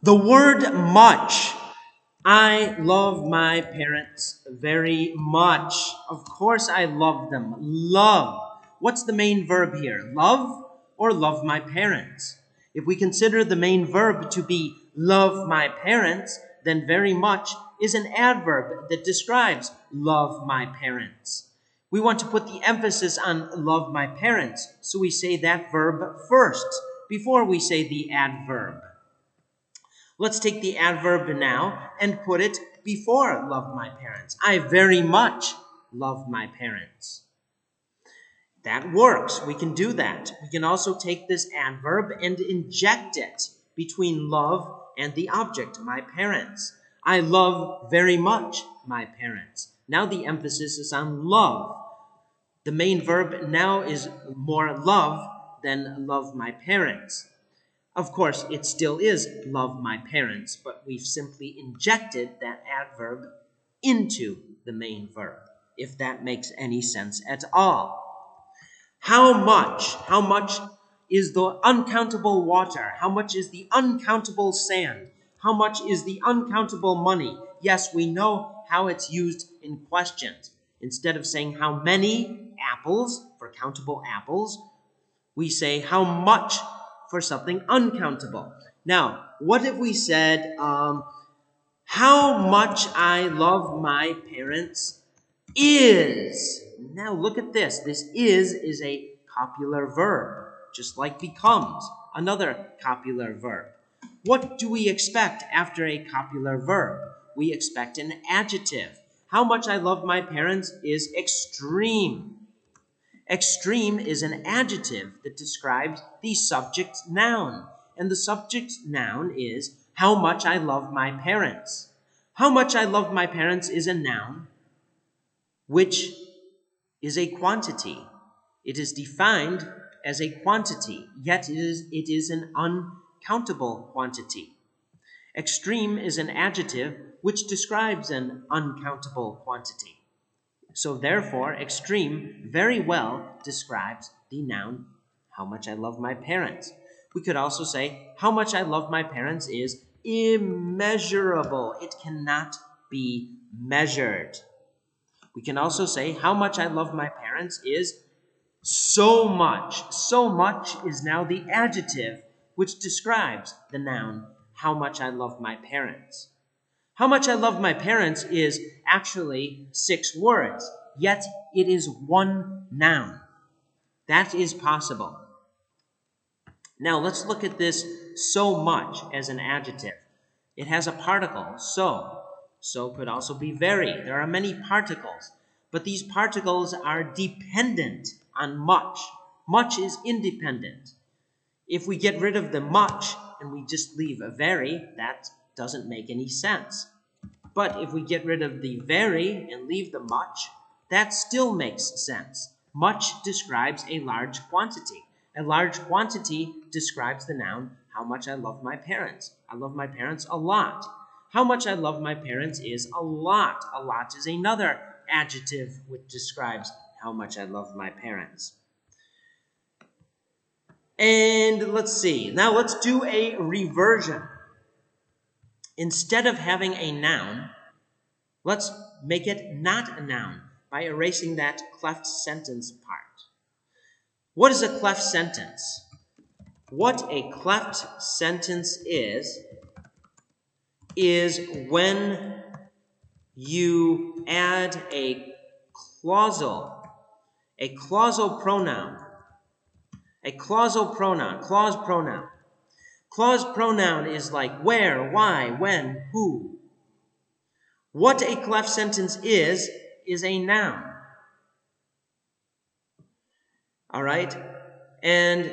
The word much. I love my parents very much. Of course I love them. Love. What's the main verb here? Love or love my parents? If we consider the main verb to be love my parents, then very much is an adverb that describes love my parents. We want to put the emphasis on love my parents, so we say that verb first before we say the adverb. Let's take the adverb now and put it before love my parents. I very much love my parents. That works. We can do that. We can also take this adverb and inject it between love and the object, my parents. I love very much my parents. Now the emphasis is on love. The main verb now is more love than love my parents. Of course, it still is love my parents, but we've simply injected that adverb into the main verb, if that makes any sense at all. How much? How much is the uncountable water? How much is the uncountable sand? How much is the uncountable money? Yes, we know how it's used in questions. Instead of saying how many apples for countable apples, we say how much for something uncountable. Now, what if we said, how much I love my parents is. Now look at this. This is a copular verb, just like becomes, another copular verb. What do we expect after a copular verb? We expect an adjective. How much I love my parents is extreme. Extreme is an adjective that describes the subject noun. And the subject noun is how much I love my parents. How much I love my parents is a noun, which is a quantity. It is defined as a quantity, yet it is an uncountable quantity. Extreme is an adjective which describes an uncountable quantity. So therefore, extreme very well describes the noun, how much I love my parents. We could also say, how much I love my parents is immeasurable. It cannot be measured. We can also say, how much I love my parents is so much. So much is now the adjective which describes the noun, how much I love my parents. How much I love my parents is actually 6 words, yet it is one noun. That is possible. Now let's look at this so much as an adjective. It has a particle, so. So could also be very. There are many particles, but these particles are dependent on much. Much is independent. If we get rid of the much and we just leave a very, that doesn't make any sense. But if we get rid of the very and leave the much, that still makes sense. Much describes a large quantity. A large quantity describes the noun, how much I love my parents. I love my parents a lot. How much I love my parents is a lot. A lot is another adjective which describes how much I love my parents. And let's see. Now let's do a reversion. Instead of having a noun, let's make it not a noun by erasing that cleft sentence part. What is a cleft sentence? What a cleft sentence is when you add a clause pronoun. A clause pronoun. Clause pronoun is like where, why, when, who. What a cleft sentence is a noun. All right? And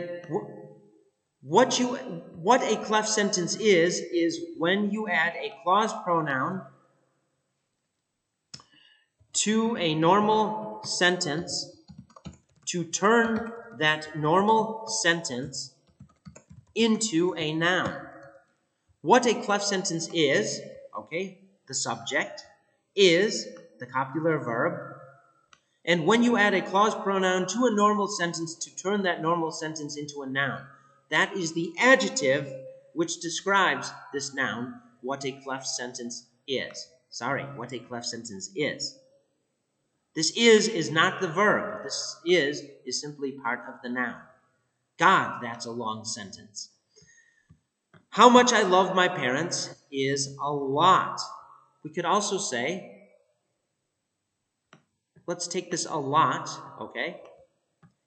what a cleft sentence is when you add a clause pronoun to a normal sentence to turn that normal sentence into a noun. What a cleft sentence is, okay, the subject, is the copular verb. And when you add a clause pronoun to a normal sentence to turn that normal sentence into a noun, that is the adjective which describes this noun, what a cleft sentence is. What a cleft sentence is. This is not the verb. This is simply part of the noun. God, that's a long sentence. How much I love my parents is a lot. We could also say, let's take this a lot, okay,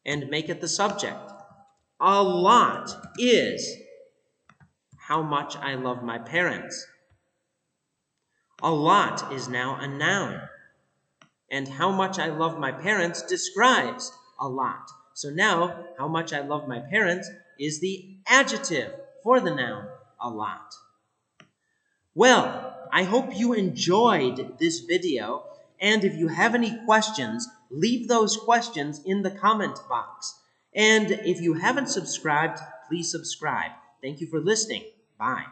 and make it the subject. A lot is how much I love my parents. A lot is now a noun. And how much I love my parents describes a lot. So now, how much I love my parents is the adjective for the noun, a lot. Well, I hope you enjoyed this video. And if you have any questions, leave those questions in the comment box. And if you haven't subscribed, please subscribe. Thank you for listening. Bye.